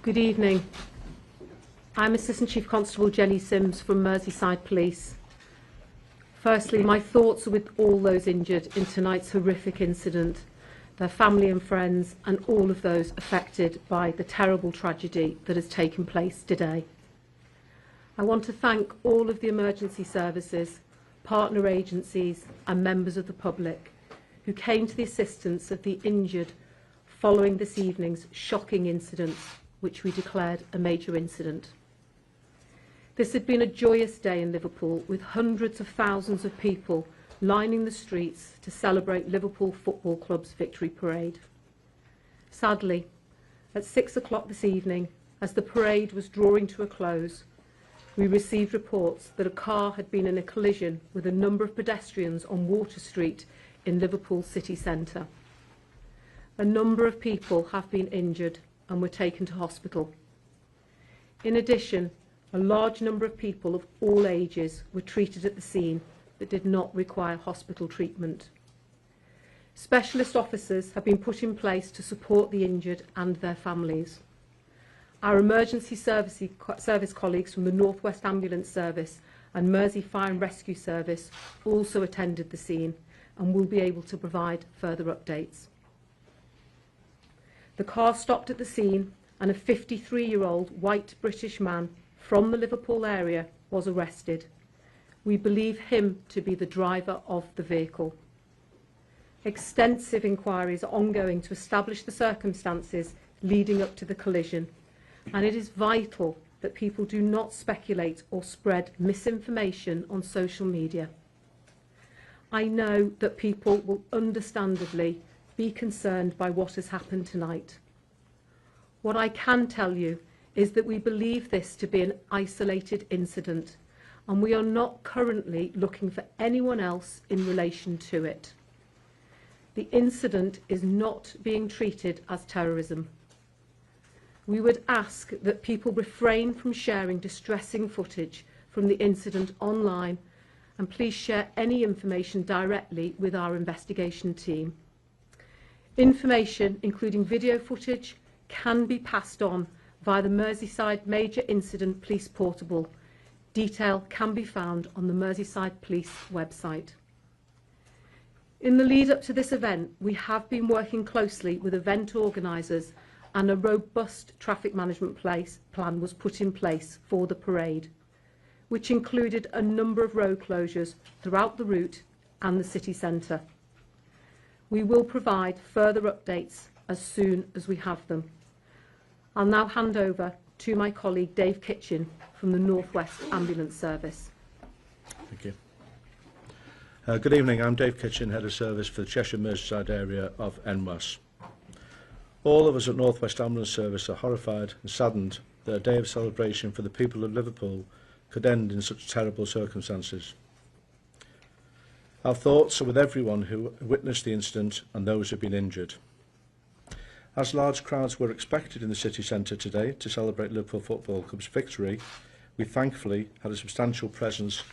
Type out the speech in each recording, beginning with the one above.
Good evening. I'm Assistant Chief Constable Jenny Sims from Merseyside Police. Firstly, my thoughts are with all those injured in tonight's horrific incident, their family and friends, and all of those affected by the terrible tragedy that has taken place today. I want to thank all of the emergency services, partner agencies and members of the public who came to the assistance of the injured following this evening's shocking incident, which we declared a major incident. This had been a joyous day in Liverpool, with hundreds of thousands of people lining the streets to celebrate Liverpool Football Club's victory parade. Sadly, at 6 o'clock this evening, as the parade was drawing to a close, we received reports that a car had been in a collision with a number of pedestrians on Water Street in Liverpool city centre. A number of people have been injured and were taken to hospital. In addition, a large number of people of all ages were treated at the scene but did not require hospital treatment. Specialist officers have been put in place to support the injured and their families. Our emergency service colleagues from the North West Ambulance Service and Mersey Fire and Rescue Service also attended the scene and will be able to provide further updates. The car stopped at the scene and a 53-year-old white British man from the Liverpool area was arrested. We believe him to be the driver of the vehicle. Extensive inquiries are ongoing to establish the circumstances leading up to the collision, and it is vital that people do not speculate or spread misinformation on social media. I know that people will understandably be concerned by what has happened tonight. What I can tell you is that we believe this to be an isolated incident, and we are not currently looking for anyone else in relation to it. The incident is not being treated as terrorism. We would ask that people refrain from sharing distressing footage from the incident online, and please share any information directly with our investigation team. Information, including video footage, can be passed on via the Merseyside Major Incident Police Portable. Detail can be found on the Merseyside Police website. In the lead up to this event, we have been working closely with event organisers, and a robust traffic management plan was put in place for the parade, which included a number of road closures throughout the route and the city centre. We will provide further updates as soon as we have them. I'll now hand over to my colleague Dave Kitchen from the North West Ambulance Service. Thank you. Good evening, I'm Dave Kitchen, Head of Service for the Cheshire Merseyside area of NWAS. All of us at North West Ambulance Service are horrified and saddened that a day of celebration for the people of Liverpool could end in such terrible circumstances. Our thoughts are with everyone who witnessed the incident and those who have been injured. As large crowds were expected in the city centre today to celebrate Liverpool Football Club's victory, we thankfully had a substantial presence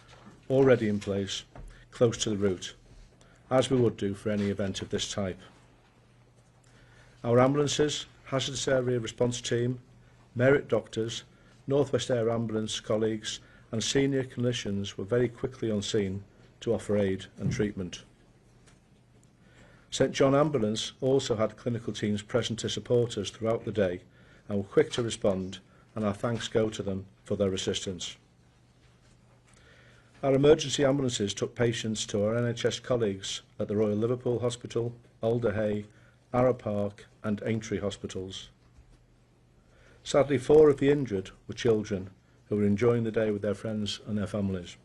already in place close to the route, as we would do for any event of this type. Our ambulances, hazardous area response team, merit doctors, North West Air Ambulance colleagues and senior clinicians were very quickly on scene to offer aid and treatment. St John Ambulance also had clinical teams present to support us throughout the day and were quick to respond, and our thanks go to them for their assistance. Our emergency ambulances took patients to our NHS colleagues at the Royal Liverpool Hospital, Alder Hey, Arrow Park and Aintree hospitals. Sadly, 4 of the injured were children who were enjoying the day with their friends and their families.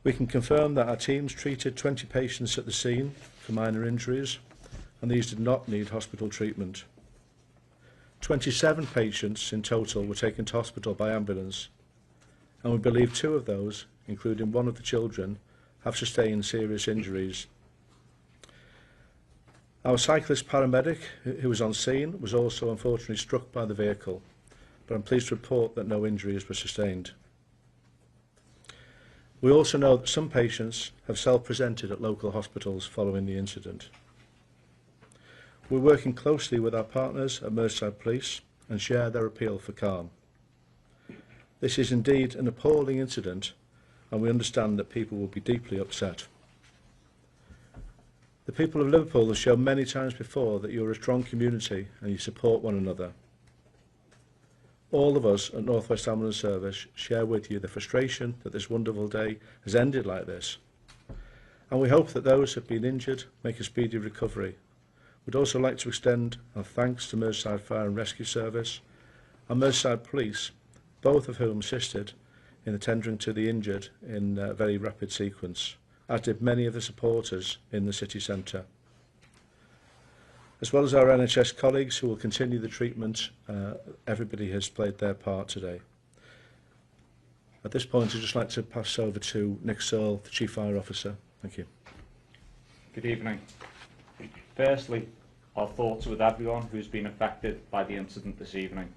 We can confirm that our teams treated 20 patients at the scene for minor injuries, and these did not need hospital treatment. 27 patients in total were taken to hospital by ambulance, and we believe 2 of those, including one of the children, have sustained serious injuries. Our cyclist paramedic, who was on scene, was also unfortunately struck by the vehicle, but I'm pleased to report that no injuries were sustained. We also know that some patients have self-presented at local hospitals following the incident. We're working closely with our partners at Merseyside Police and share their appeal for calm. This is indeed an appalling incident, and we understand that people will be deeply upset. The people of Liverpool have shown many times before that you are a strong community and you support one another. All of us at North West Ambulance Service share with you the frustration that this wonderful day has ended like this, and we hope that those who have been injured make a speedy recovery. We'd also like to extend our thanks to Merseyside Fire and Rescue Service and Merseyside Police, both of whom assisted in attending to the injured in a very rapid sequence, as did many of the supporters in the city centre. As well as our NHS colleagues who will continue the treatment, everybody has played their part today. At this point, I'd just like to pass over to Nick Searle, the Chief Fire Officer. Thank you. Good evening. Firstly, our thoughts are with everyone who's been affected by the incident this evening.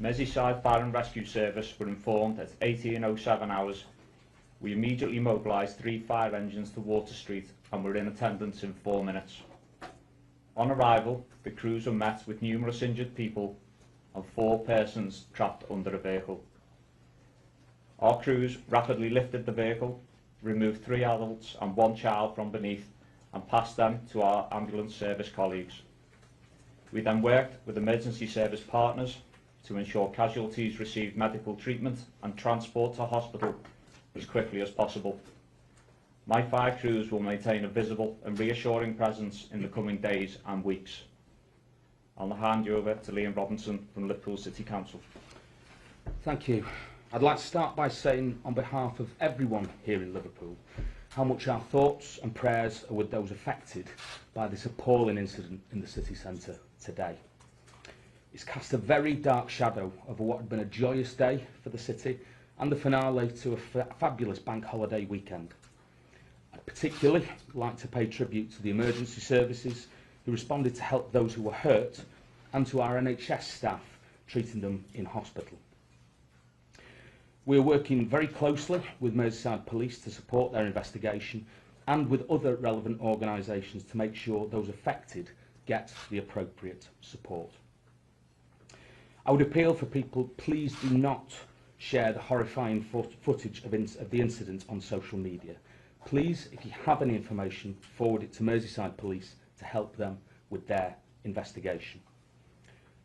Merseyside Fire and Rescue Service were informed at 18:07 hours. We immediately mobilised 3 fire engines to Water Street and were in attendance in 4 minutes. On arrival, the crews were met with numerous injured people and 4 persons trapped under a vehicle. Our crews rapidly lifted the vehicle, removed 3 adults and 1 child from beneath and passed them to our ambulance service colleagues. We then worked with emergency service partners to ensure casualties received medical treatment and transport to hospital as quickly as possible. My fire crews will maintain a visible and reassuring presence in the coming days and weeks. I'll now hand you over to Liam Robinson from Liverpool City Council. Thank you. I'd like to start by saying on behalf of everyone here in Liverpool how much our thoughts and prayers are with those affected by this appalling incident in the city centre today. It's cast a very dark shadow over what had been a joyous day for the city and the finale to a fabulous bank holiday weekend. I'd particularly like to pay tribute to the emergency services who responded to help those who were hurt and to our NHS staff treating them in hospital. We are working very closely with Merseyside Police to support their investigation and with other relevant organisations to make sure those affected get the appropriate support. I would appeal for people, please do not share the horrifying footage of the incident on social media. Please, if you have any information, forward it to Merseyside Police to help them with their investigation.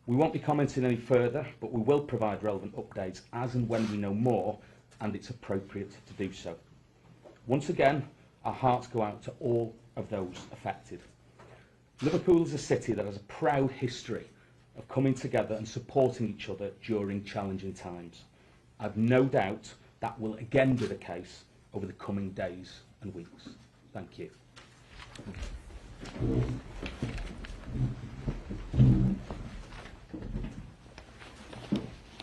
We won't be commenting any further, but we will provide relevant updates as and when we know more and it's appropriate to do so. Once again, our hearts go out to all of those affected. Liverpool is a city that has a proud history of coming together and supporting each other during challenging times. I've no doubt that will again be the case over the coming days and weeks. Thank you.